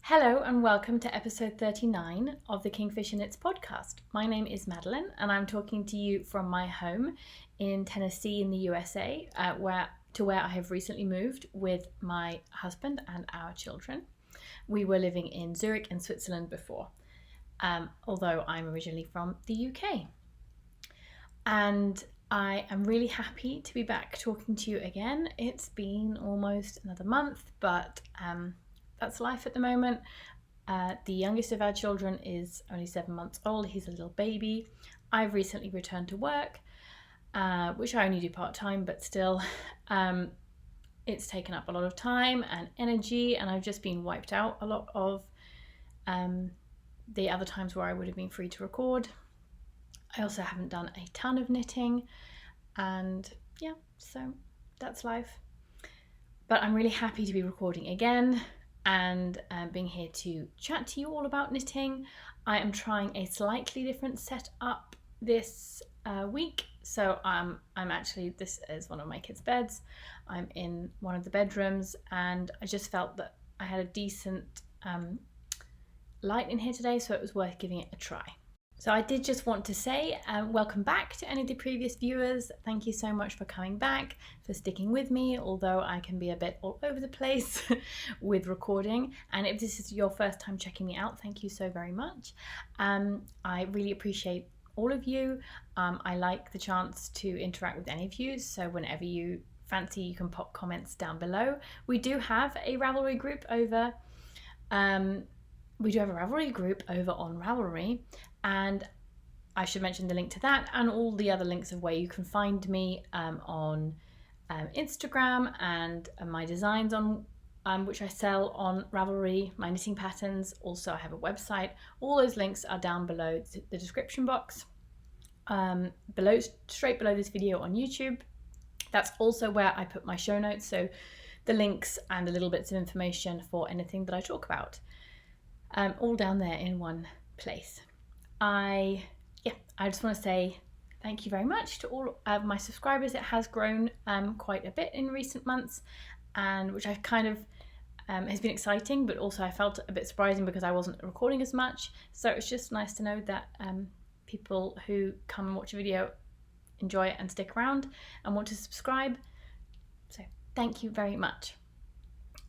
Hello and welcome to episode 39 of the Kingfisher Knits podcast. My name is Madeleine and I'm talking to you from my home in Tennessee in the USA, where I have recently moved with my husband and our children. We were living in Zurich in Switzerland before, although I'm originally from the UK. And I am really happy to be back talking to you again. It's been almost another month, but that's life at the moment. The youngest of our children is only 7 months old. He's a little baby. I've recently returned to work, which I only do part-time, but still it's taken up a lot of time and energy, and I've just been wiped out a lot of the other times where I would have been free to record. I also haven't done a ton of knitting, and yeah, so that's life. But I'm really happy to be recording again and being here to chat to you all about knitting. I am trying a slightly different setup this week. So this is one of my kids' beds. I'm in one of the bedrooms, and I just felt that I had a decent light in here today, so it was worth giving it a try. So I did just want to say welcome back to any of the previous viewers. Thank you so much for coming back, for sticking with me, although I can be a bit all over the place with recording. And if this is your first time checking me out, thank you so very much. I really appreciate all of you. I like the chance to interact with any of you, so whenever you fancy, you can pop comments down below. We do have a Ravelry group over on Ravelry, and I should mention the link to that and all the other links of where you can find me on Instagram and my designs on which I sell on Ravelry, my knitting patterns. Also, I have a website. All those links are down below the description box, straight below this video on YouTube. That's also where I put my show notes, so the links and the little bits of information for anything that I talk about. All down there in one place. I just want to say thank you very much to all of my subscribers. It has grown quite a bit in recent months, and which I kind of has been exciting, but also I felt a bit surprising because I wasn't recording as much. So it's just nice to know that people who come and watch a video enjoy it and stick around and want to subscribe. So thank you very much.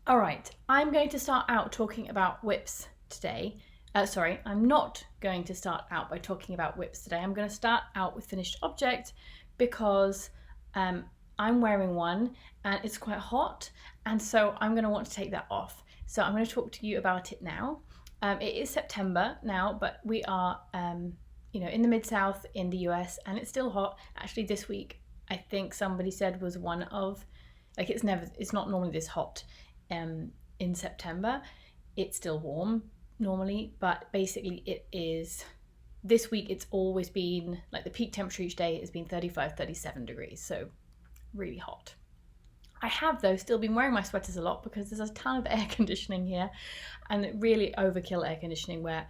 All right, I'm going to start out talking about whips today. I'm not going to start out by talking about whips today. I'm going to start out with finished object because I'm wearing one and it's quite hot, and so I'm going to want to take that off. So I'm going to talk to you about it now. It is September now, but we are in the Mid-South in the US, and it's still hot. Actually, this week I think somebody said was one of, like, it's not normally this hot in September. It's still warm normally, but basically it is, this week it's always been, like, the peak temperature each day has been 35-37 degrees, so really hot. I have, though, still been wearing my sweaters a lot because there's a ton of air conditioning here, and really overkill air conditioning where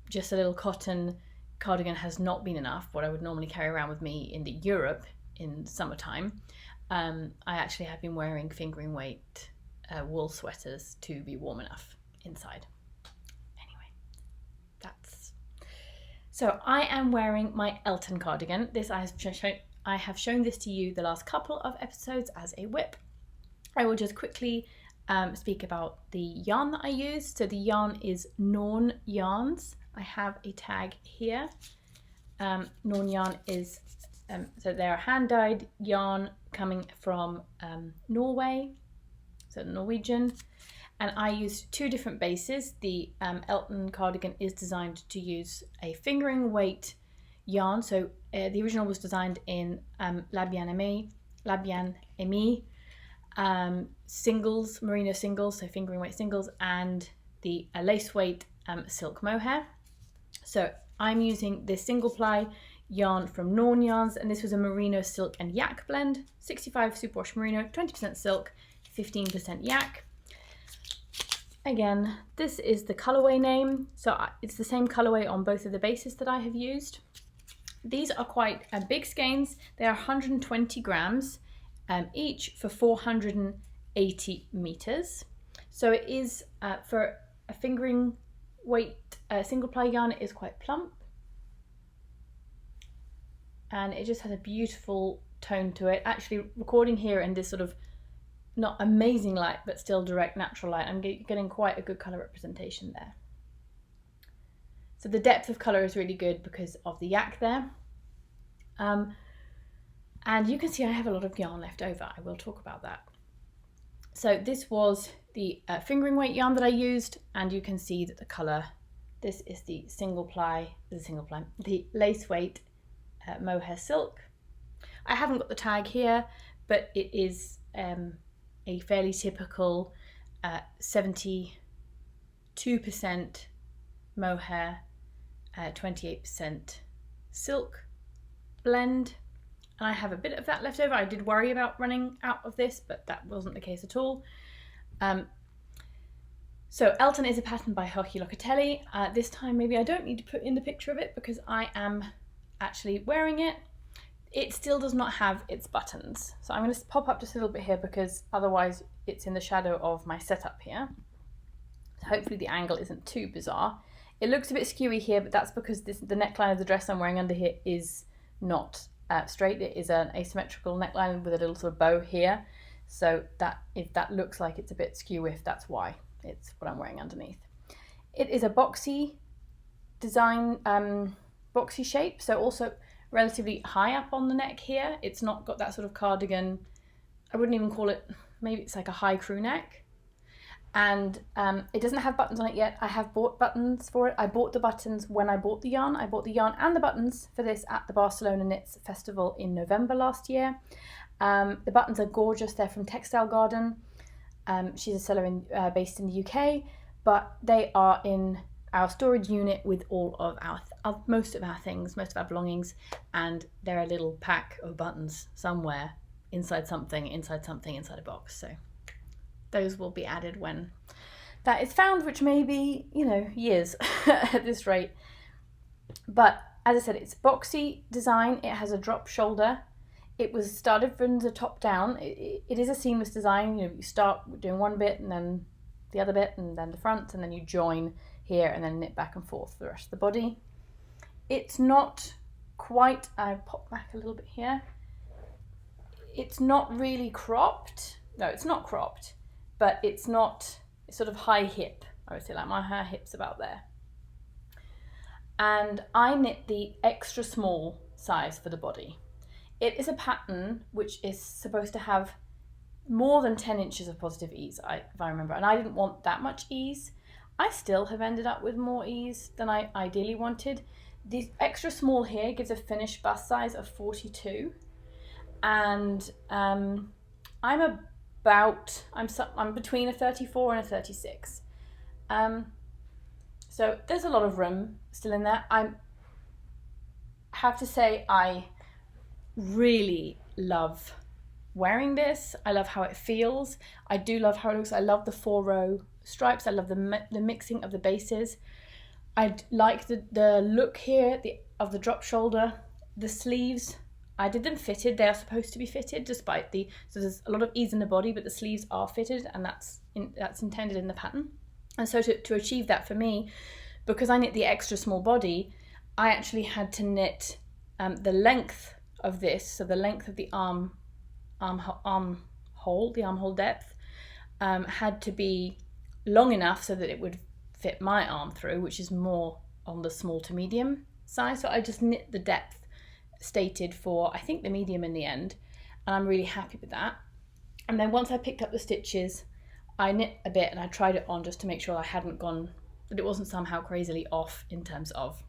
just a little cotton cardigan has not been enough, what I would normally carry around with me in Europe in summertime. I actually have been wearing fingering weight wool sweaters to be warm enough inside. So I am wearing my Elton cardigan. I have shown this to you the last couple of episodes as a whip. I will just quickly speak about the yarn that I use. So the yarn is Norne yarns. I have a tag here. Norne yarn is, so they're hand-dyed yarn coming from Norway, so Norwegian. And I used two different bases. The Elton cardigan is designed to use a fingering weight yarn. So the original was designed in La Bien Aimée singles, merino singles, so fingering weight singles, and the lace weight silk mohair. So I'm using this single ply yarn from Norne yarns, and this was a merino silk and yak blend, 65 superwash merino, 20% silk, 15% yak. Again, this is the colourway name, so it's the same colourway on both of the bases that I have used. These are quite big skeins. They are 120 grams each for 480 meters. So it is, for a fingering weight single ply yarn, it is quite plump. And it just has a beautiful tone to it. Actually, recording here in this sort of not amazing light, but still direct natural light, I'm getting quite a good colour representation there. So the depth of colour is really good because of the yak there. And you can see I have a lot of yarn left over. I will talk about that. So this was the fingering weight yarn that I used, and you can see that the colour, this is the the lace weight mohair silk. I haven't got the tag here, but it is a fairly typical 72% mohair, 28% silk blend. And I have a bit of that left over. I did worry about running out of this, but that wasn't the case at all. So Elton is a pattern by Locatelli. This time maybe I don't need to put in the picture of it because I am actually wearing it. It still does not have its buttons. So I'm going to pop up just a little bit here because otherwise it's in the shadow of my setup here. So hopefully the angle isn't too bizarre. It looks a bit skewy here, but that's because the neckline of the dress I'm wearing under here is not straight. It is an asymmetrical neckline with a little sort of bow here. So that if that looks like it's a bit skewy, that's why. It's what I'm wearing underneath. It is a boxy design, boxy shape, so also relatively high up on the neck here. It's not got that sort of cardigan, I wouldn't even call it, maybe it's like a high crew neck. And it doesn't have buttons on it yet. I have bought buttons for it. I bought the buttons when I bought the yarn. I bought the yarn and the buttons for this at the Barcelona Knits Festival in November last year. The buttons are gorgeous. They're from Textile Garden. She's a seller based in the UK, but they are in our storage unit with all of most of our things, most of our belongings, and they're a little pack of buttons somewhere inside something, inside a box. So those will be added when that is found, which may be, you know, years at this rate. But as I said, it's boxy design. It has a drop shoulder. It was started from the top down. It is a seamless design. You know, you start doing one bit and then the other bit and then the front, and then you join here and then knit back and forth for the rest of the body. It's not quite, I pop back a little bit here. It's not really cropped. No, it's not cropped, but it's sort of high hip. I would say like my hip's about there. And I knit the extra small size for the body. It is a pattern which is supposed to have more than 10 inches of positive ease, if I remember, and I didn't want that much ease. I still have ended up with more ease than I ideally wanted. The extra small here gives a finished bust size of 42, and I'm between a 34 and a 36. So there's a lot of room still in there. I have to say I really love wearing this. I love how it feels. I do love how it looks. I love the 4-row stripes. I love the mixing of the bases. I like the look here of the drop shoulder. The sleeves, I did them fitted. They are supposed to be fitted despite so there's a lot of ease in the body, but the sleeves are fitted, and that's intended in the pattern. And so to achieve that for me, because I knit the extra small body, I actually had to knit the length of this, so the length of the armhole, the armhole depth, had to be long enough so that it would fit my arm through, which is more on the small to medium size. So I just knit the depth stated for, I think, the medium in the end, and I'm really happy with that. And then once I picked up the stitches, I knit a bit and I tried it on just to make sure that it wasn't somehow crazily off in terms of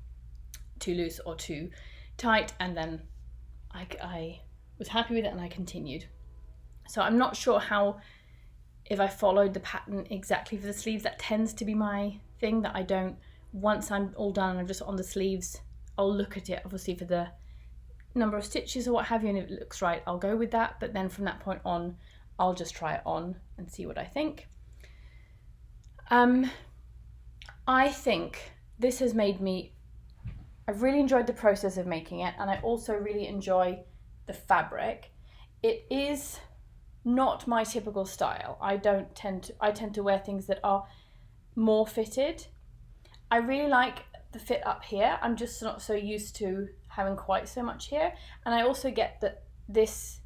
too loose or too tight, and then I was happy with it and I continued. So I'm not sure if I followed the pattern exactly for the sleeves. That tends to be my thing, that I don't, once I'm all done and I'm just on the sleeves, I'll look at it obviously for the number of stitches or what have you, and if it looks right, I'll go with that. But then from that point on, I'll just try it on and see what I think. I think this has made me, I've really enjoyed the process of making it, and I also really enjoy the fabric. It is not my typical style. I tend to wear things that are more fitted. I really like the fit up here. I'm just not so used to having quite so much here. And I also get that this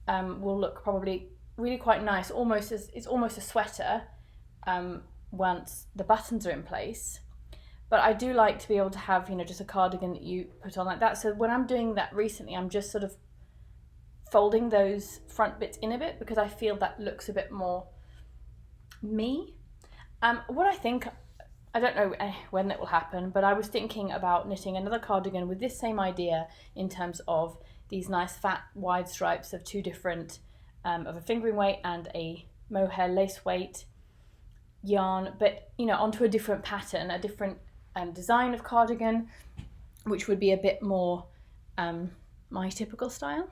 will look probably really quite nice, it's almost a sweater once the buttons are in place. But I do like to be able to have, just a cardigan that you put on like that. So when I'm doing that recently, I'm just sort of folding those front bits in a bit because I feel that looks a bit more me. What I think, I don't know when that will happen, but I was thinking about knitting another cardigan with this same idea in terms of these nice fat wide stripes of two different, of a fingering weight and a mohair lace weight yarn, but onto a different pattern, a different design of cardigan, which would be a bit more my typical style.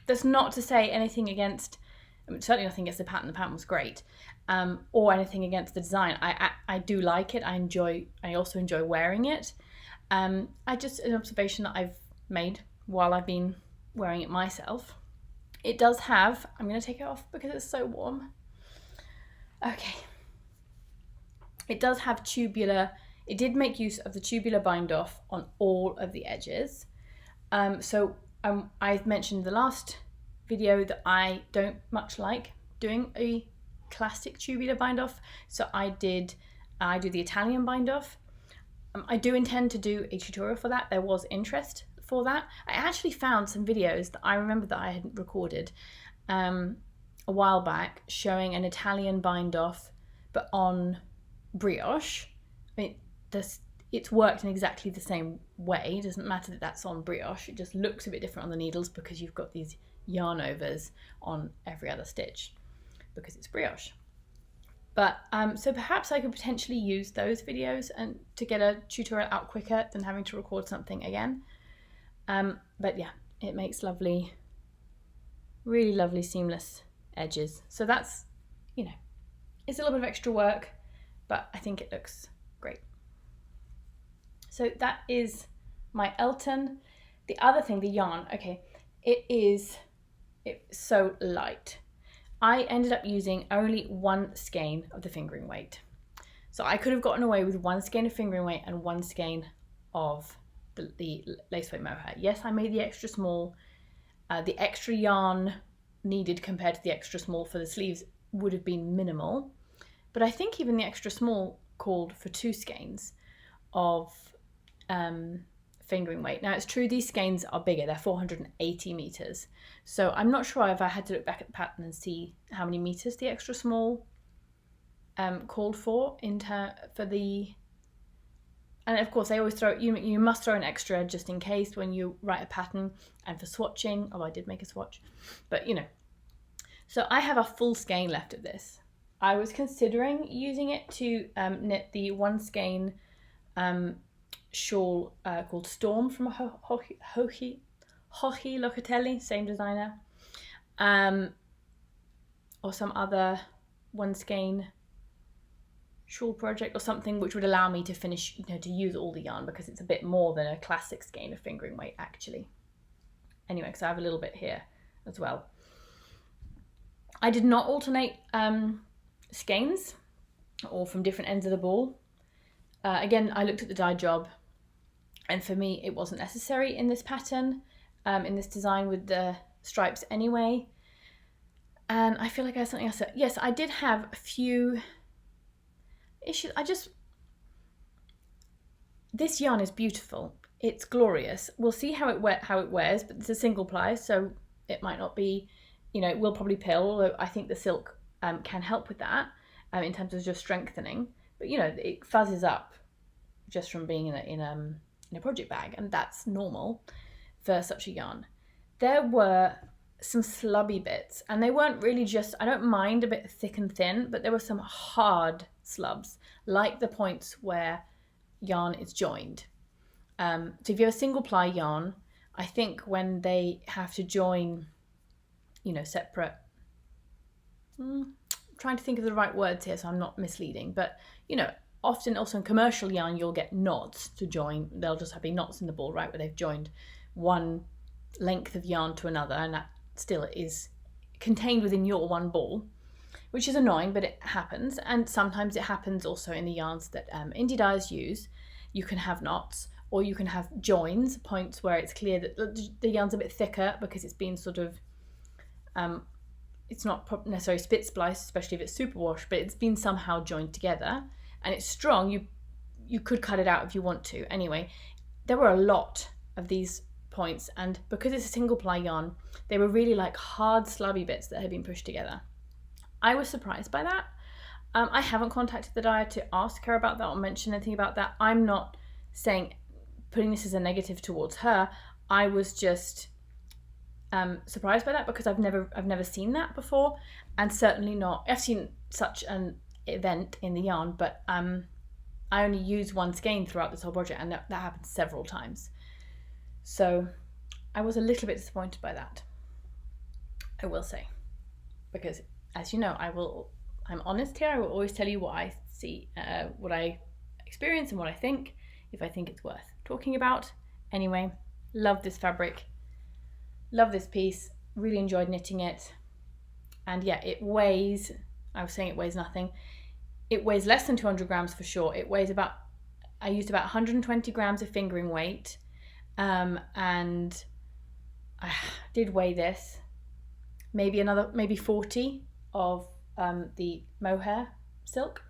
That's not to say anything against, certainly nothing against the pattern was great, or anything against the design. I do like it. I also enjoy wearing it. I just, an observation that I've made while I've been wearing it myself. It does have, I'm going to take it off because it's so warm. Okay. It does have tubular, it did make use of the tubular bind off on all of the edges. I've mentioned in the last video that I don't much like doing a classic tubular bind off. So I do the Italian bind off. I do intend to do a tutorial for that. There was interest for that. I actually found some videos that I remember that I had recorded a while back showing an Italian bind off, but on brioche. I mean, it's worked in exactly the same way. It doesn't matter that that's on brioche. It just looks a bit different on the needles because you've got these yarn overs on every other stitch because it's brioche. But so perhaps I could potentially use those videos and to get a tutorial out quicker than having to record something again. But yeah, it makes lovely, really lovely seamless edges. So that's, it's a little bit of extra work, but I think it looks great. So that is my Elton. The other thing, the yarn, okay, it's so light. I ended up using only one skein of the fingering weight. So I could have gotten away with one skein of fingering weight and one skein of the lace weight mohair. Yes, I made the extra small. The extra yarn needed compared to the extra small for the sleeves would have been minimal. But I think even the extra small called for 2 skeins of fingering weight. Now it's true these skeins are bigger, they're 480 meters. So I'm not sure if I had to look back at the pattern and see how many meters the extra small called for for the, and of course they always throw, you must throw an extra just in case when you write a pattern and for swatching. Oh, I did make a swatch, but so I have a full skein left of this. I was considering using it to knit the 1 skein shawl called Storm from Joji Locatelli, same designer, or some other 1 skein shawl project or something which would allow me to finish, to use all the yarn because it's a bit more than a classic skein of fingering weight actually. Anyway, because I have a little bit here as well. I did not alternate skeins or from different ends of the ball. Again, I looked at the dye job and for me it wasn't necessary in this pattern, in this design with the stripes anyway. And I feel like I have something else. Yes, I did have a few issues. This yarn is beautiful. It's glorious. We'll see how it wears, but it's a single ply, so it might not be, it will probably pill, although I think the silk can help with that in terms of just strengthening. But it fuzzes up just from being in a project bag, and that's normal for such a yarn. There were some slubby bits, and they weren't really just, I don't mind a bit thick and thin, but there were some hard slubs, like the points where yarn is joined. So if you have a single ply yarn, I think when they have to join, separate, I'm trying to think of the right words here so I'm not misleading, but often also in commercial yarn you'll get knots to join. They'll just be knots in the ball, right, where they've joined one length of yarn to another, and that still is contained within your one ball, which is annoying, but it happens. And sometimes it happens also in the yarns that indie dyers use. You can have knots, or you can have joins, points where it's clear that the yarn's a bit thicker because it's been sort of, it's not necessarily split splice, especially if it's superwash, but it's been somehow joined together and it's strong. You could cut it out if you want to. Anyway, there were a lot of these points, and because it's a single ply yarn, they were really like hard slabby bits that had been pushed together. I was surprised by that. I haven't contacted the dyer to ask her about that or mention anything about that. I'm not saying, putting this as a negative towards her. I was just surprised by that because I've never seen that before, and certainly not. I've seen such an event in the yarn, but I only used one skein throughout this whole project, and that happened several times. So I was a little bit disappointed by that, I will say, because as you know, I'm honest here. I will always tell you what I see, what I experience and what I think, if I think it's worth talking about. Anyway, love this fabric, love this piece, really enjoyed knitting it. And yeah, it weighs, I was saying it weighs nothing. It weighs less than 200 grams for sure. It weighs about, I used about 120 grams of fingering weight. And I did weigh this, maybe 40 of the mohair silk.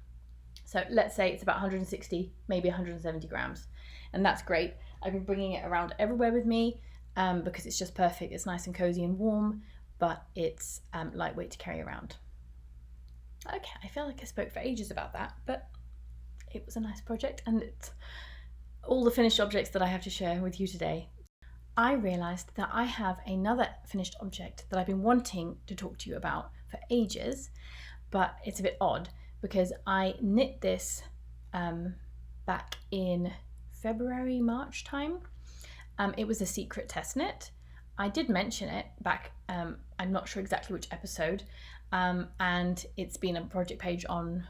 So let's say it's about 160, maybe 170 grams. And that's great. I've been bringing it around everywhere with me because it's just perfect. It's nice and cozy and warm, but it's lightweight to carry around. Okay, I feel like I spoke for ages about that, but it was a nice project, and it's all the finished objects that I have to share with you today. I realised that I have another finished object that I've been wanting to talk to you about for ages, but it's a bit odd because I knit this back in February, March time. It was a secret test knit. I did mention it back, I'm not sure exactly which episode, and it's been a project page on,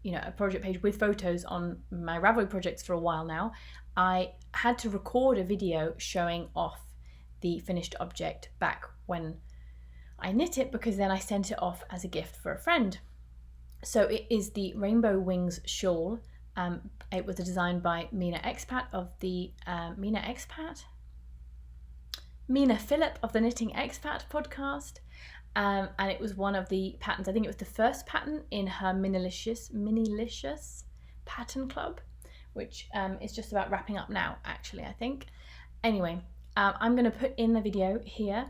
a project page with photos on my Ravelry projects for a while now. I had to record a video showing off the finished object back when I knit it, because then I sent it off as a gift for a friend. So it is the Rainbow Wings shawl. It was designed by Mina Expat of the Mina Philipp of the Knitting Expat podcast. And it was one of the patterns. I think it was the first pattern in her Minilicious pattern club, which is just about wrapping up now, actually, I think. Anyway, I'm going to put in the video here,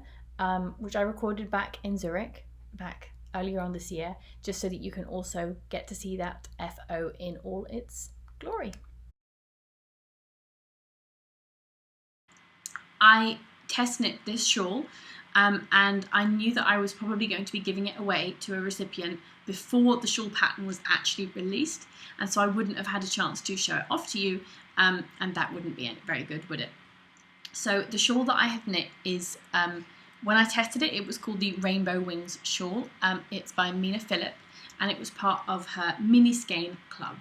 which I recorded back in Zurich, back earlier on this year, just so that you can also get to see that FO in all its glory. I test knit this shawl, and I knew that I was probably going to be giving it away to a recipient before the shawl pattern was actually released, and so I wouldn't have had a chance to show it off to you, and that wouldn't be very good, would it? So the shawl that I have knit is, when I tested it, it was called the Rainbow Wings shawl. It's by Mina Philipp, and it was part of her mini skein club.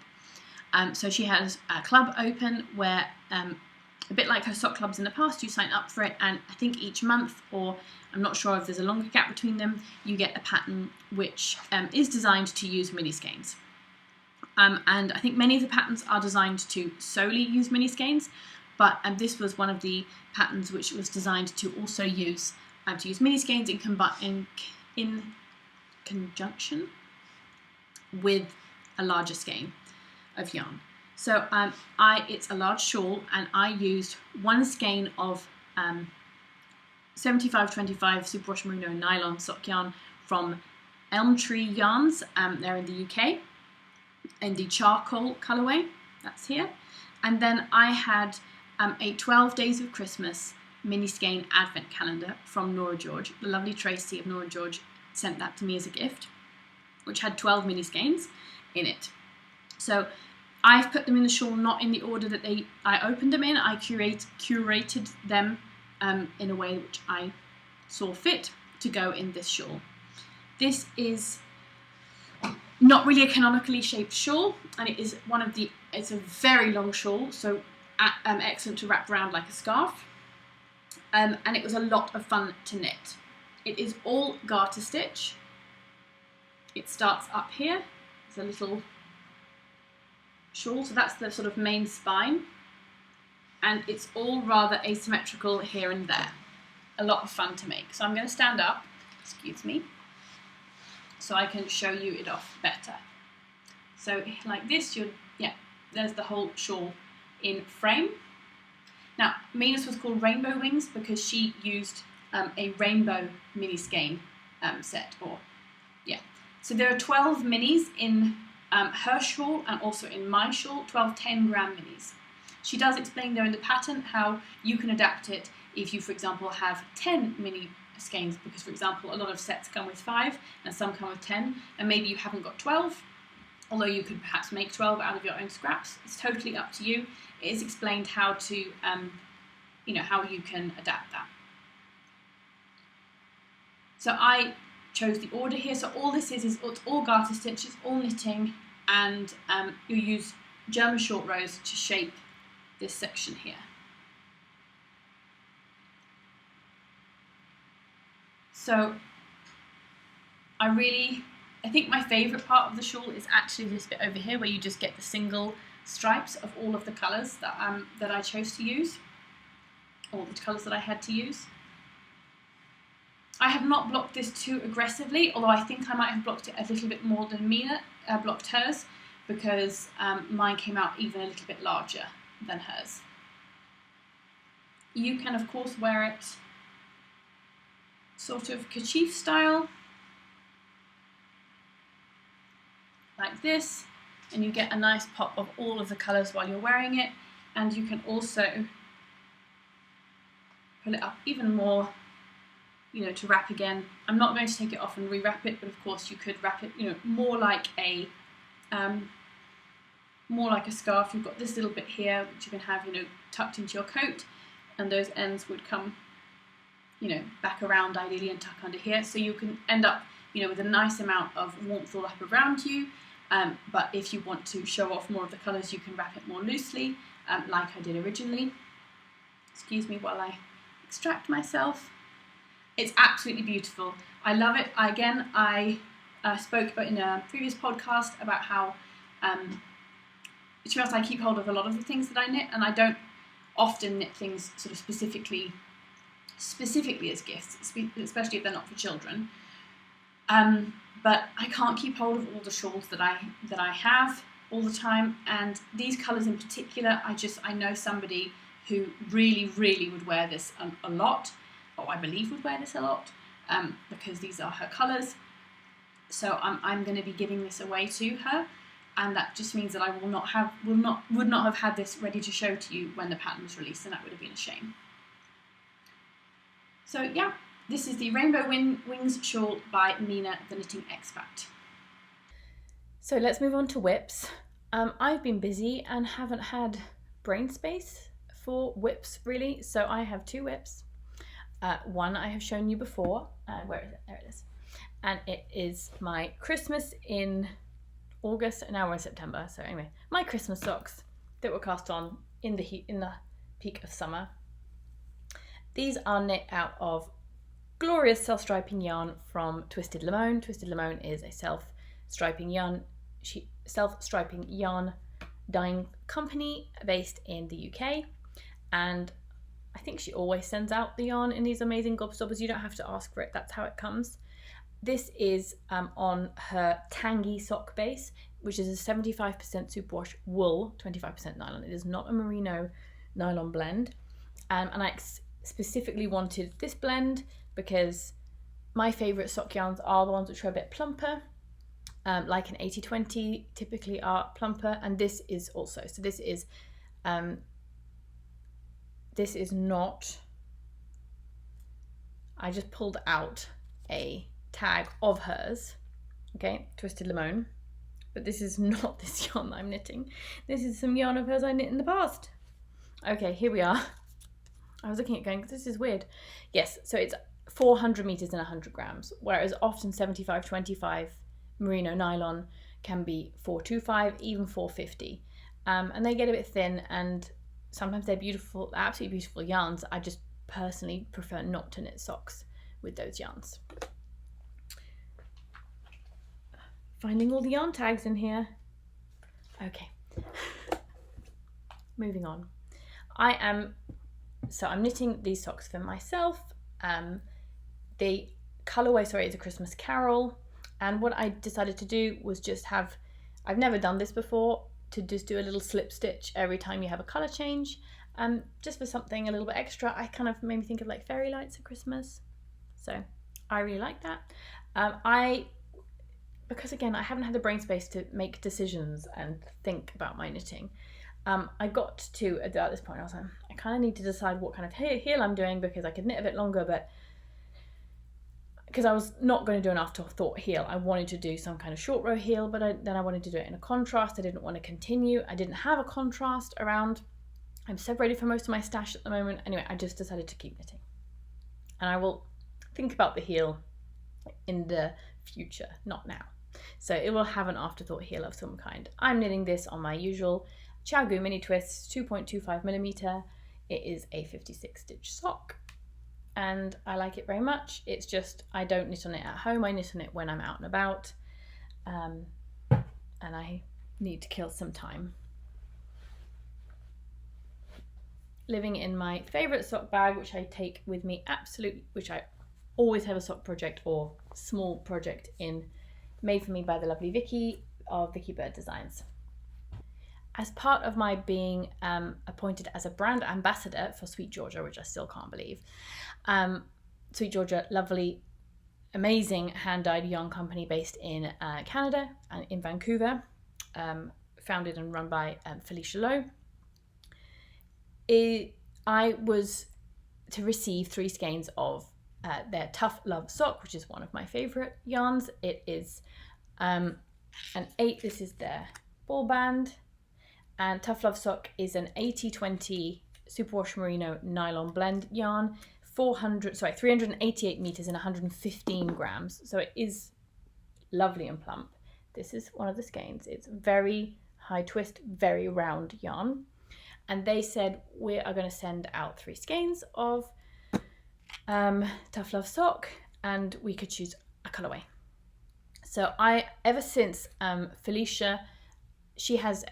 So she has a club open where, a bit like her sock clubs in the past, you sign up for it, and I think each month, or I'm not sure if there's a longer gap between them, you get a pattern which is designed to use mini skeins. And I think many of the patterns are designed to solely use mini skeins, but this was one of the patterns which was designed to also use mini skeins in conjunction with a larger skein of yarn. So it's a large shawl, and I used one skein of 75-25 superwash merino nylon sock yarn from Elm Tree Yarns. They're in the UK, in the charcoal colourway, that's here. And then I had a 12 Days of Christmas mini skein advent calendar from Nora George. The lovely Tracy of Nora George sent that to me as a gift, which had 12 mini skeins in it. So I've put them in the shawl not in the order that I opened them in. I curated them in a way which I saw fit to go in this shawl. This is not really a canonically shaped shawl, and it is it's a very long shawl, so excellent to wrap around like a scarf. And it was a lot of fun to knit. It is all garter stitch. It starts up here. It's a little shawl, so that's the sort of main spine. And it's all rather asymmetrical here and there. A lot of fun to make. So I'm going to stand up, excuse me, so I can show you it off better. So like this, there's the whole shawl in frame. Now, Mina's was called Rainbow Wings because she used a rainbow mini skein set, So there are 12 minis in her shawl and also in my shawl, 12 10-gram minis. She does explain there in the pattern how you can adapt it if you, for example, have 10 mini skeins, because, for example, a lot of sets come with 5 and some come with 10, and maybe you haven't got 12, although you could perhaps make 12 out of your own scraps. It's totally up to you. It is explained how to, how you can adapt that. So I chose the order here. So all this is it's all garter stitches, all knitting, and you use German short rows to shape this section here. So I think my favourite part of the shawl is actually this bit over here where you just get the single stripes of all of the colours that I chose to use, all the colours that I had to use. I have not blocked this too aggressively, although I think I might have blocked it a little bit more than Mina blocked hers, because mine came out even a little bit larger than hers. You can of course wear it sort of kerchief style, like this, and you get a nice pop of all of the colours while you're wearing it, and you can also pull it up even more, to wrap again. I'm not going to take it off and re-wrap it, but of course you could wrap it, more like a scarf. You've got this little bit here which you can have, tucked into your coat, and those ends would come, back around ideally and tuck under here, so you can end up, with a nice amount of warmth all up around you. But if you want to show off more of the colours, you can wrap it more loosely, like I did originally. Excuse me while I extract myself. It's absolutely beautiful. I love it. I spoke in a previous podcast about how I keep hold of a lot of the things that I knit, and I don't often knit things sort of specifically as gifts, especially if they're not for children. But I can't keep hold of all the shawls that I have all the time, and these colours in particular, I know somebody who really, really would wear this a lot, or I believe would wear this a lot, because these are her colours. So I'm going to be giving this away to her, and that just means that I would not have had this ready to show to you when the pattern was released, and that would have been a shame. So yeah, this is the Rainbow Wings shawl by Mina, the knitting expert. So let's move on to whips. I've been busy and haven't had brain space for whips really, so I have 2 whips. One I have shown you before. Where is it? There it is. And it is my Christmas in August, and now we're in September. So anyway, my Christmas socks that were cast on in the peak of summer. These are knit out of glorious self-striping yarn from Twisted Limone. Twisted Limone is a self-striping yarn dyeing company based in the UK, and I think she always sends out the yarn in these amazing gobstoppers. You don't have to ask for it, that's how it comes. This is on her tangy sock base, which is a 75% superwash wool, 25% nylon. It is not a merino nylon blend, and I specifically wanted this blend because my favourite sock yarns are the ones which are a bit plumper, like an 80-20 typically are plumper, and this is also. So this is not, I just pulled out a tag of hers, okay, Twisted Limone, but this is not this yarn that I'm knitting. This is some yarn of hers I knit in the past. Okay, here we are. I was looking at going, this is weird. Yes, so it's 400 meters and 100 grams, whereas often 75-25 merino nylon can be 425, even 450. And they get a bit thin, and sometimes they're beautiful, absolutely beautiful yarns. I just personally prefer not to knit socks with those yarns. Finding all the yarn tags in here. Okay, moving on. I'm knitting these socks for myself. The colourway, sorry, is A Christmas Carol. And what I decided to do was just have, I've never done this before, to just do a little slip stitch every time you have a colour change. Just for something a little bit extra. I kind of made me think of like fairy lights at Christmas. So I really like that. Because again, I haven't had the brain space to make decisions and think about my knitting. I got to, at this point, I was like, I kind of need to decide what kind of heel I'm doing, because I could knit a bit longer, but because I was not going to do an afterthought heel. I wanted to do some kind of short row heel, but then I wanted to do it in a contrast. I didn't want to continue. I didn't have a contrast around. I'm separated from most of my stash at the moment. Anyway, I just decided to keep knitting. And I will think about the heel in the future, not now. So it will have an afterthought heel of some kind. I'm knitting this on my usual Chiaogu mini twist, 2.25mm. It is a 56 stitch sock, and I like it very much. It's just, I don't knit on it at home. I knit on it when I'm out and about, and I need to kill some time. Living in my favourite sock bag, which I take with me which I always have a sock project or small project in, made for me by the lovely Vicky of Vicky Bird Designs. As part of my being appointed as a brand ambassador for SweetGeorgia, which I still can't believe, SweetGeorgia, lovely, amazing hand-dyed yarn company based in Canada and in Vancouver, founded and run by Felicia Lowe. I was to receive 3 skeins of their Tough Love sock, which is one of my favourite yarns. It is an 8, this is their ball band, and Tough Love sock is an 80-20 superwash merino nylon blend yarn, 388 meters and 115 grams. So it is lovely and plump. This is one of the skeins. It's very high twist, very round yarn. And they said, we are going to send out 3 skeins of Tough Love sock, and we could choose a colourway. So ever since Felicia, she has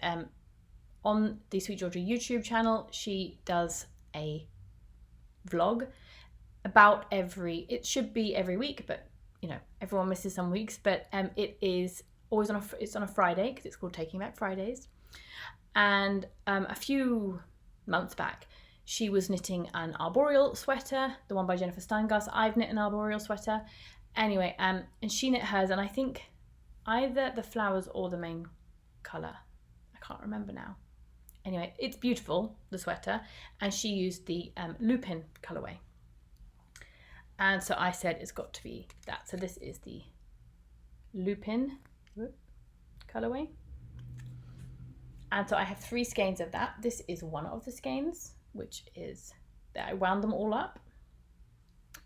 on the SweetGeorgia YouTube channel, she does a vlog about it should be every week, but you know, everyone misses some weeks, but it is always it's on a Friday, because it's called Taking Back Fridays. And a few months back, she was knitting an arboreal sweater, the one by Jennifer Steinglass. I've knit an arboreal sweater. Anyway, and she knit hers, and I think either the flowers or the main colour, I can't remember now. Anyway, it's beautiful, the sweater, and she used the Lupine colourway. And so I said it's got to be that. So this is the Lupine colourway. And so I have 3 skeins of that. This is one of the skeins, which is that I wound them all up.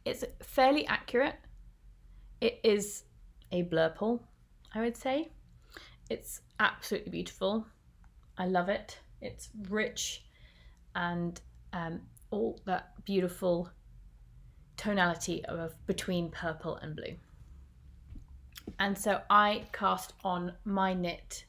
It's fairly accurate. It is a blurple, I would say. It's absolutely beautiful. I love it. It's rich and all that beautiful tonality of between purple and blue. And so I cast on my knit,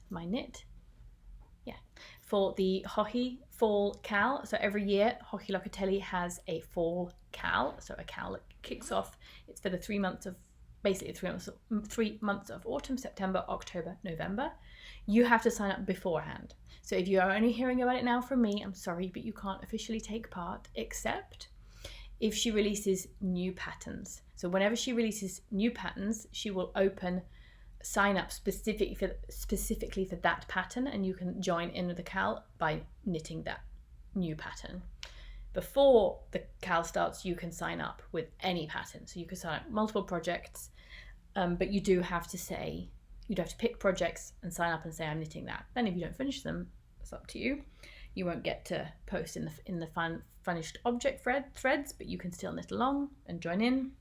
for the Joji fall cal. So every year Joji Locatelli has a fall cal, so a cal that kicks off. It's for the 3 months of, basically 3 months of autumn, September, October, November. You have to sign up beforehand. So if you are only hearing about it now from me, I'm sorry, but you can't officially take part, except if she releases new patterns. So whenever she releases new patterns, she will sign up specifically for that pattern, and you can join in with the cal by knitting that new pattern. Before the cal starts, you can sign up with any pattern. So you can sign up multiple projects, but you do have to say, you'd have to pick projects and sign up and say, I'm knitting that. Then if you don't finish them, it's up to you. You won't get to post in the finished object threads, but you can still knit along and join in.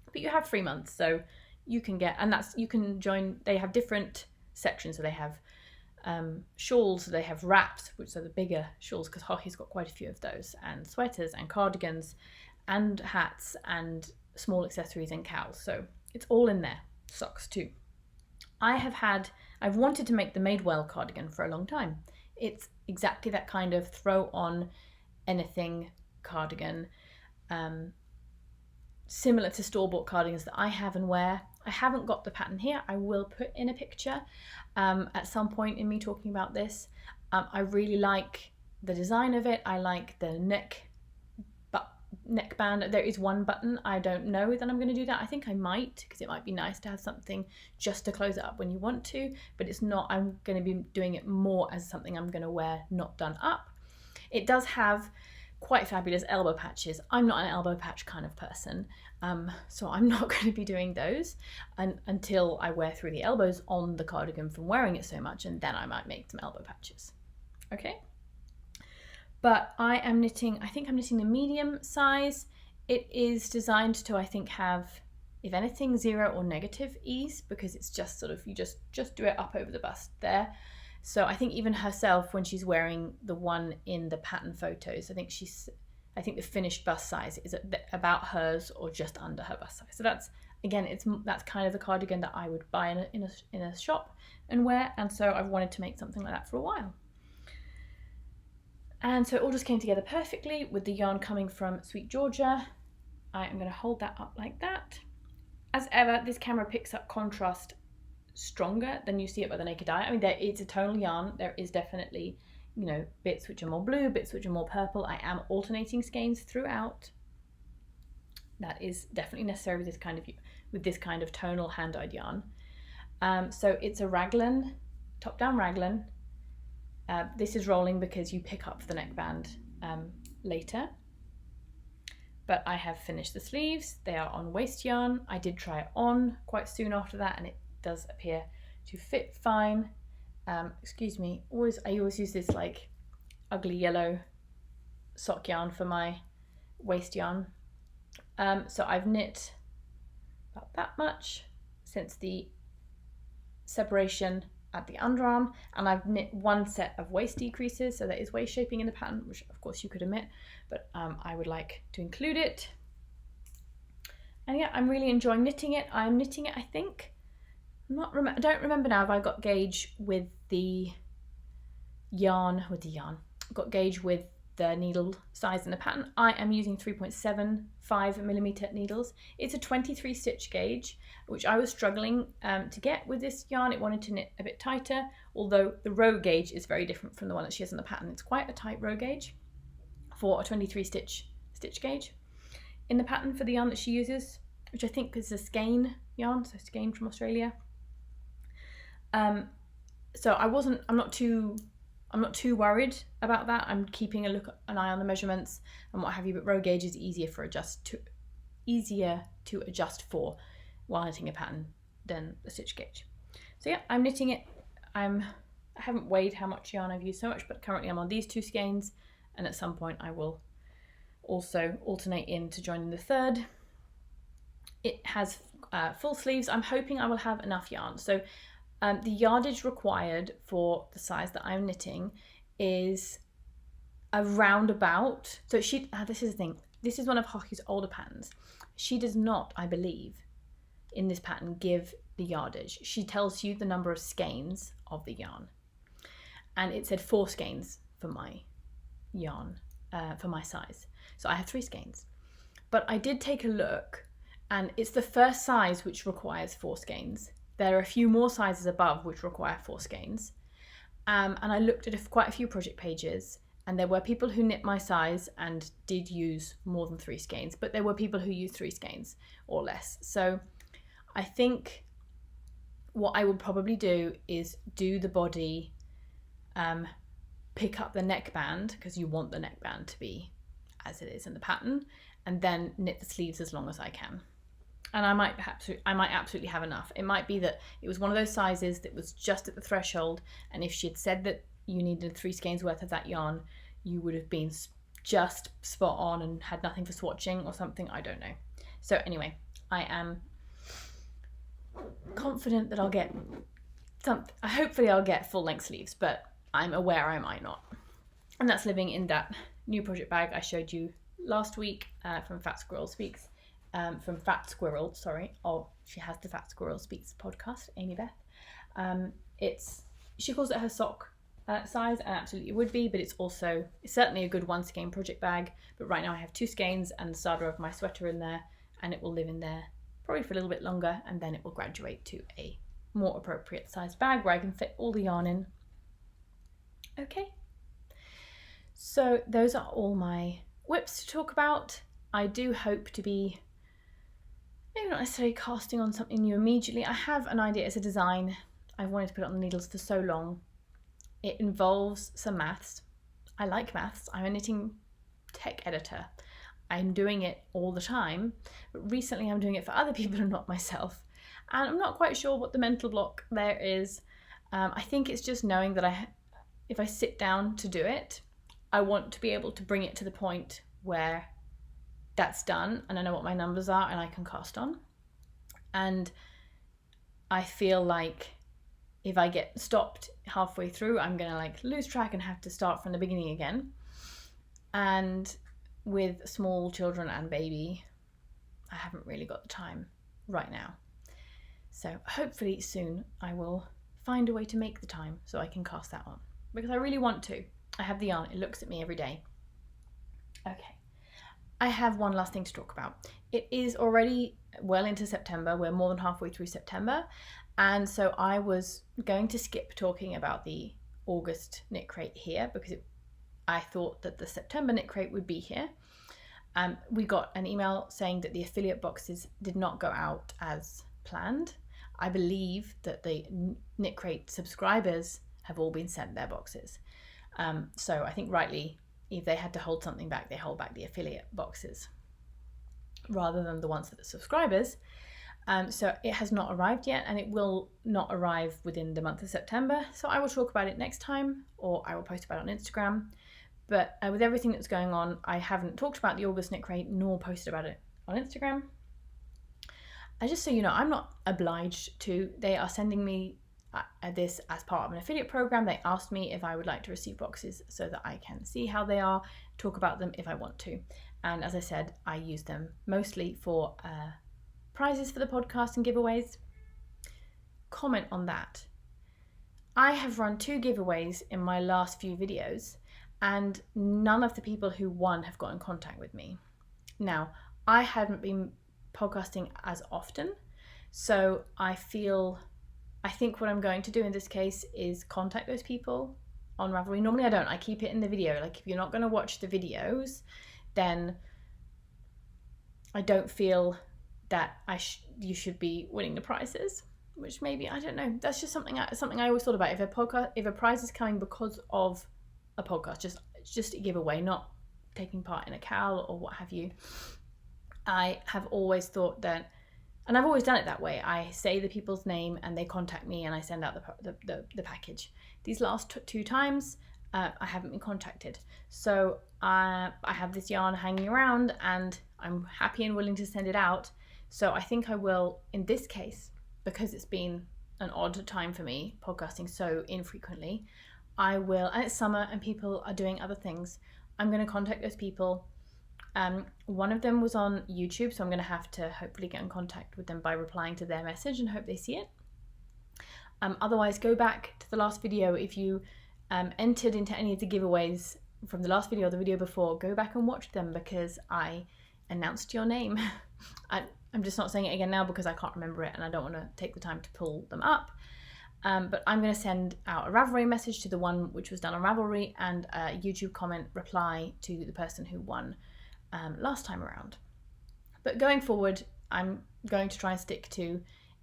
But you have 3 months, so you can get, and you can join. They have different sections, so they have shawls, so they have wraps, which are the bigger shawls, because Joji's got quite a few of those, and sweaters and cardigans and hats and small accessories and cows. So it's all in there. Socks too. I've wanted to make the Madewell cardigan for a long time. It's exactly that kind of throw on anything cardigan, similar to store-bought cardigans that I have and wear. I haven't got the pattern here. I will put in a picture at some point in me talking about this. I really like the design of it. I like the neckband. There is one button. I don't know that I'm going to do that. I think I might, because it might be nice to have something just to close it up when you want to, but it's not. I'm going to be doing it more as something I'm going to wear not done up. It does have quite fabulous elbow patches. I'm not an elbow patch kind of person, so I'm not going to be doing those until I wear through the elbows on the cardigan from wearing it so much, and then I might make some elbow patches. Okay. But I think I'm knitting the medium size. It is designed to, I think, have, if anything, 0 or negative ease, because it's just sort of, you just do it up over the bust there. So I think even herself, when she's wearing the one in the pattern photos, I think the finished bust size is about hers or just under her bust size. So that's, again, that's kind of the cardigan that I would buy in a shop and wear. And so I've wanted to make something like that for a while. And so it all just came together perfectly with the yarn coming from SweetGeorgia. I am going to hold that up like that. As ever, this camera picks up contrast stronger than you see it by the naked eye. I mean, it's a tonal yarn. There is definitely, you know, bits which are more blue, bits which are more purple. I am alternating skeins throughout. That is definitely necessary with this kind of tonal hand-dyed yarn. So it's a raglan, top-down raglan. This is rolling because you pick up the neckband later. But I have finished the sleeves. They are on waste yarn. I did try it on quite soon after that, and it does appear to fit fine. Excuse me, I always use this like ugly yellow sock yarn for my waste yarn. So I've knit about that much since the separation at the underarm, and I've knit one set of waist decreases, so there is waist shaping in the pattern, which of course you could omit, but I would like to include it. And yeah, I'm really enjoying knitting it. I'm knitting it, I think, I don't remember now if I got gauge with the yarn, got gauge with the needle size in the pattern. I am using 3.75mm needles. It's a 23 stitch gauge, which I was struggling to get with this yarn. It wanted to knit a bit tighter, although the row gauge is very different from the one that she has in the pattern. It's quite a tight row gauge for a 23 stitch gauge in the pattern for the yarn that she uses, which I think is a skein yarn, so skein from Australia. So I'm not too worried about that. I'm keeping an eye on the measurements and what have you, but row gauge is easier to adjust for while knitting a pattern than the stitch gauge. So yeah, I'm knitting it. I haven't weighed how much yarn I've used so much, but currently I'm on these 2 skeins, and at some point I will also alternate in to join in the third. It has full sleeves. I'm hoping I will have enough yarn. So the yardage required for the size that I'm knitting is around about, so this is the thing, this is one of Hockey's older patterns. She does not, I believe, in this pattern give the yardage. She tells you the number of skeins of the yarn, and it said 4 skeins for my yarn, for my size. So I have 3 skeins, but I did take a look, and it's the first size which requires 4 skeins. There are a few more sizes above which require 4 skeins. And I looked at quite a few project pages, and there were people who knit my size and did use more than 3 skeins, but there were people who used 3 skeins or less. So I think what I will probably do is do the body, pick up the neckband, because you want the neckband to be as it is in the pattern, and then knit the sleeves as long as I can. And I might absolutely have enough. It might be that it was one of those sizes that was just at the threshold, and if she had said that you needed 3 skeins worth of that yarn, you would have been just spot on and had nothing for swatching or something. I don't know. So anyway, I am confident that I'll get hopefully I'll get full length sleeves, but I'm aware I might not. And that's living in that new project bag I showed you last week from Fat Squirrel Speaks. from Fat Squirrel, sorry. Oh, she has the Fat Squirrel Speaks podcast, Amy Beth. She calls it her sock size, and absolutely would be, but it's certainly a good 1 skein project bag. But right now I have 2 skeins and the starter of my sweater in there, and it will live in there probably for a little bit longer, and then it will graduate to a more appropriate sized bag where I can fit all the yarn in. Okay, so those are all my whips to talk about. I do hope to be maybe not necessarily casting on something new immediately. I have an idea as a design. I've wanted to put it on the needles for so long. It involves some maths. I like maths. I'm a knitting tech editor. I'm doing it all the time, but recently I'm doing it for other people and not myself. And I'm not quite sure what the mental block there is. I think it's just knowing that if I sit down to do it, I want to be able to bring it to the point where that's done and I know what my numbers are and I can cast on. And I feel like if I get stopped halfway through, I'm gonna like lose track and have to start from the beginning again. And with small children and baby, I haven't really got the time right now. So hopefully soon I will find a way to make the time so I can cast that on, because I really want to. I have the yarn, it looks at me every day. Okay, I have one last thing to talk about. It is already well into September. We're more than halfway through September. And so I was going to skip talking about the August knit crate here because I thought that the September knit crate would be here. We got an email saying that the affiliate boxes did not go out as planned. I believe that the knit crate subscribers have all been sent their boxes. So I think rightly, if they had to hold something back, they hold back the affiliate boxes rather than the ones that are subscribers. So it has not arrived yet, and it will not arrive within the month of September. So I will talk about it next time, or I will post about it on Instagram. But with everything that's going on, I haven't talked about the August knit crate nor posted about it on Instagram. Just so you know, I'm not obliged to. They are sending me this as part of an affiliate program. They asked me if I would like to receive boxes so that I can see how they are, talk about them if I want to. And as I said, I use them mostly for prizes for the podcast and giveaways. Comment on that. I have run 2 giveaways in my last few videos, and none of the people who won have got in contact with me. Now, I haven't been podcasting as often, so I think what I'm going to do in this case is contact those people on Ravelry. Normally I don't, I keep it in the video. Like if you're not going to watch the videos, then I don't feel that you should be winning the prizes, which maybe, I don't know, that's just something I always thought about. If a prize is coming because of a podcast, just a giveaway, not taking part in a cal or what have you, I have always thought that, and I've always done it that way. I say the people's name and they contact me and I send out the package. These last 2 times I haven't been contacted, so I have this yarn hanging around and I'm happy and willing to send it out. So I think I will, in this case, because it's been an odd time for me podcasting so infrequently, I will, and it's summer and people are doing other things, I'm going to contact those people. One of them was on YouTube, so I'm going to have to hopefully get in contact with them by replying to their message and hope they see it. Otherwise, go back to the last video. If you entered into any of the giveaways from the last video or the video before, go back and watch them because I announced your name. I'm just not saying it again now because I can't remember it and I don't want to take the time to pull them up. But I'm going to send out a Ravelry message to the one which was done on Ravelry and a YouTube comment reply to the person who won last time around. But going forward, I'm going to try and stick to,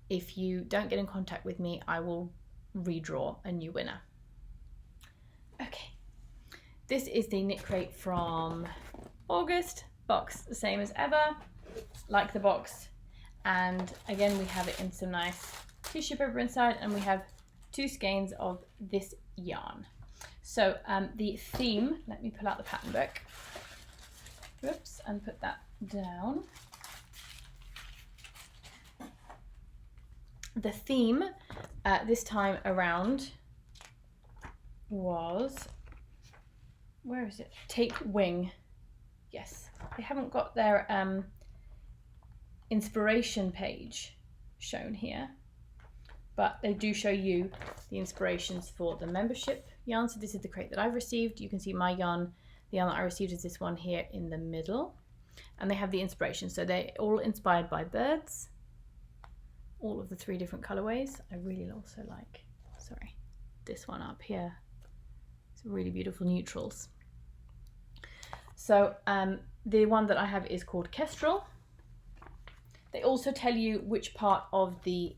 if you don't get in contact with me, I will redraw a new winner. Okay, this is the knit crate from August. Box the same as ever, like the box, and again we have it in some nice tissue paper inside, and we have 2 skeins of this yarn. So the theme, let me pull out the pattern book, whoops, and put that down. The theme this time around was, where is it? Take wing. Yes, they haven't got their inspiration page shown here, but they do show you the inspirations for the membership yarn. So this is the crate that I've received. You can see my yarn, the yarn that I received is this one here in the middle, and they have the inspiration. So they're all inspired by birds, all of the 3 different colorways. I really also like, sorry, this one up here. It's really beautiful neutrals. So the one that I have is called Kestrel. They also tell you which part of the,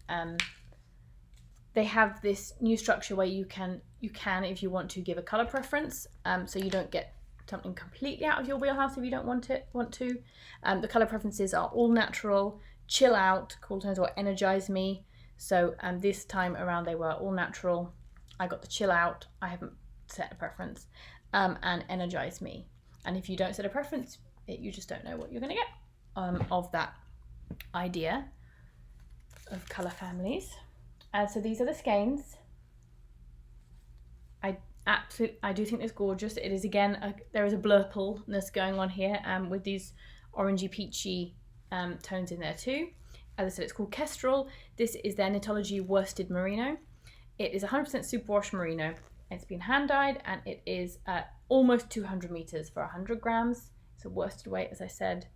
they have this new structure where you can, if you want to, give a color preference, so you don't get something completely out of your wheelhouse if you don't want to. The color preferences are all natural, chill out, cool tones, or energize me. So this time around they were all natural. I got the chill out, I haven't set a preference, and energize me. And if you don't set a preference, you just don't know what you're going to get of that idea of color families. And so these are the skeins. I do think it's gorgeous. It is, again, there is a blurpleness going on here with these orangey peachy tones in there too. As I said, it's called Kestrel. This is their Knitology worsted merino. It is 100% superwash merino. It's been hand dyed, and it is almost 200 meters for 100 grams. It's a worsted weight, as I said.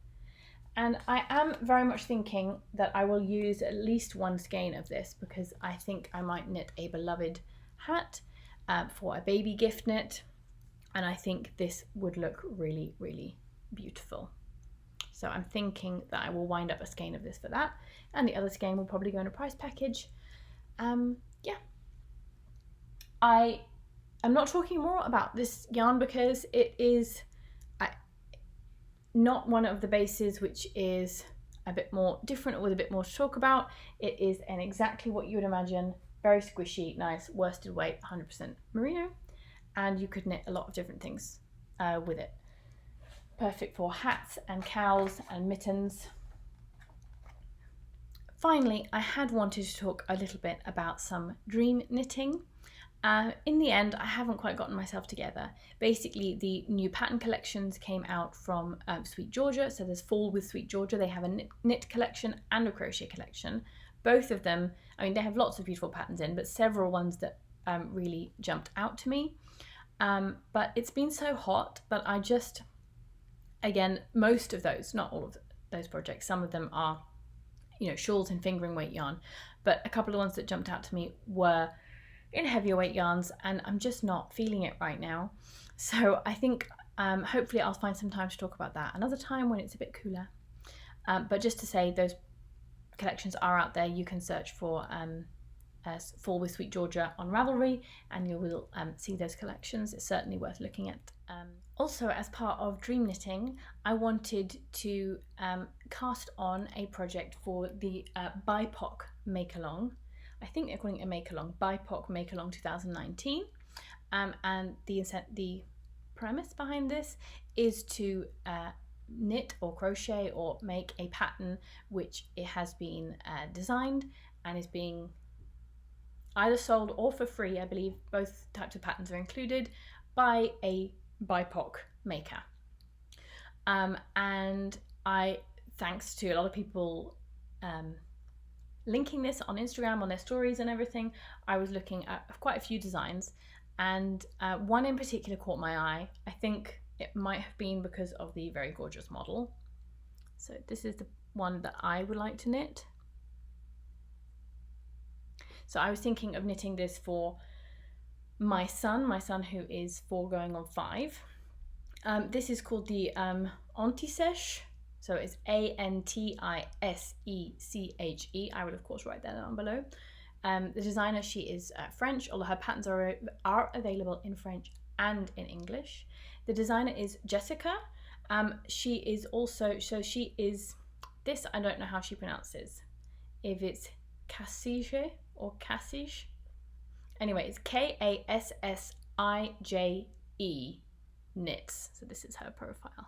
And I am very much thinking that I will use at least 1 skein of this, because I think I might knit a beloved hat for a baby gift knit. And I think this would look really, really beautiful. So I'm thinking that I will wind up a skein of this for that. And the other skein will probably go in a prize package. Yeah. I'm not talking more about this yarn because it is not one of the bases which is a bit more different or with a bit more to talk about. It is an exactly what you would imagine, very squishy, nice worsted weight, 100% merino, and you could knit a lot of different things with it. Perfect for hats and cowls and mittens. Finally, I had wanted to talk a little bit about some dream knitting. In the end, I haven't quite gotten myself together. Basically, the new pattern collections came out from SweetGeorgia. So there's Fall with SweetGeorgia. They have a knit collection and a crochet collection. Both of them, I mean, they have lots of beautiful patterns in, but several ones that really jumped out to me. But it's been so hot that I just, again, most of those, not all of those projects, some of them are, you know, shawls and fingering weight yarn, but a couple of ones that jumped out to me were in heavier weight yarns, and I'm just not feeling it right now. So I think hopefully I'll find some time to talk about that another time when it's a bit cooler. But just to say, those collections are out there. You can search for Fall with SweetGeorgia on Ravelry, and you will see those collections. It's certainly worth looking at. Also, as part of dream knitting, I wanted to cast on a project for the BIPOC make-along. I think they're calling it a make-along, BIPOC make-along 2019. And the premise behind this is to knit or crochet or make a pattern which it has been designed and is being either sold or for free, I believe both types of patterns are included, by a BIPOC maker. And thanks to a lot of people linking this on Instagram, on their stories and everything, I was looking at quite a few designs, and one in particular caught my eye. I think it might have been because of the very gorgeous model. So this is the one that I would like to knit. So I was thinking of knitting this for my son who is 4 going on 5. This is called the Antisèche. So it's Antiseche. I will of course write that down below. The designer, she is French, although her patterns are available in French and in English. The designer is Jessica. She is also, so she is, this I don't know how she pronounces, if it's Kassige or Kassige. Anyway, it's Kassije knits. So this is her profile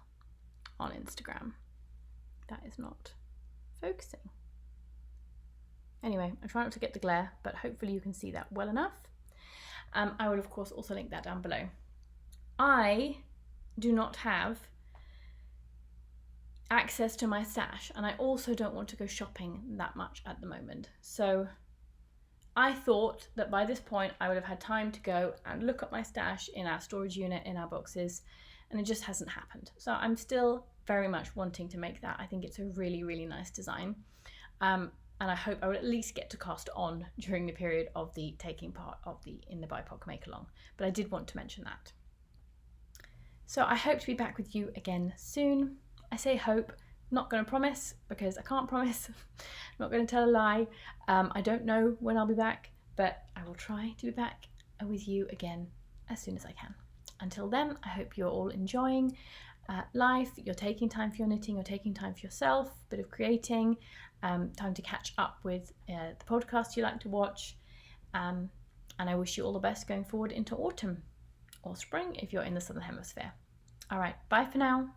on Instagram. That is not focusing. Anyway, I try not to get the glare, but hopefully you can see that well enough. I will of course also link that down below. I do not have access to my stash, and I also don't want to go shopping that much at the moment. So I thought that by this point I would have had time to go and look at my stash in our storage unit, in our boxes, and it just hasn't happened. So I'm still very much wanting to make that. I think it's a really, really nice design. And I hope I will at least get to cast on during the period of the taking part of the In the BIPOC Make Along. But I did want to mention that. So I hope to be back with you again soon. I say hope, not going to promise because I can't promise. I'm not going to tell a lie. I don't know when I'll be back, but I will try to be back with you again as soon as I can. Until then, I hope you're all enjoying life, you're taking time for your knitting, you're taking time for yourself, a bit of creating, time to catch up with the podcast you like to watch, and I wish you all the best going forward into autumn or spring if you're in the Southern Hemisphere. All right, bye for now.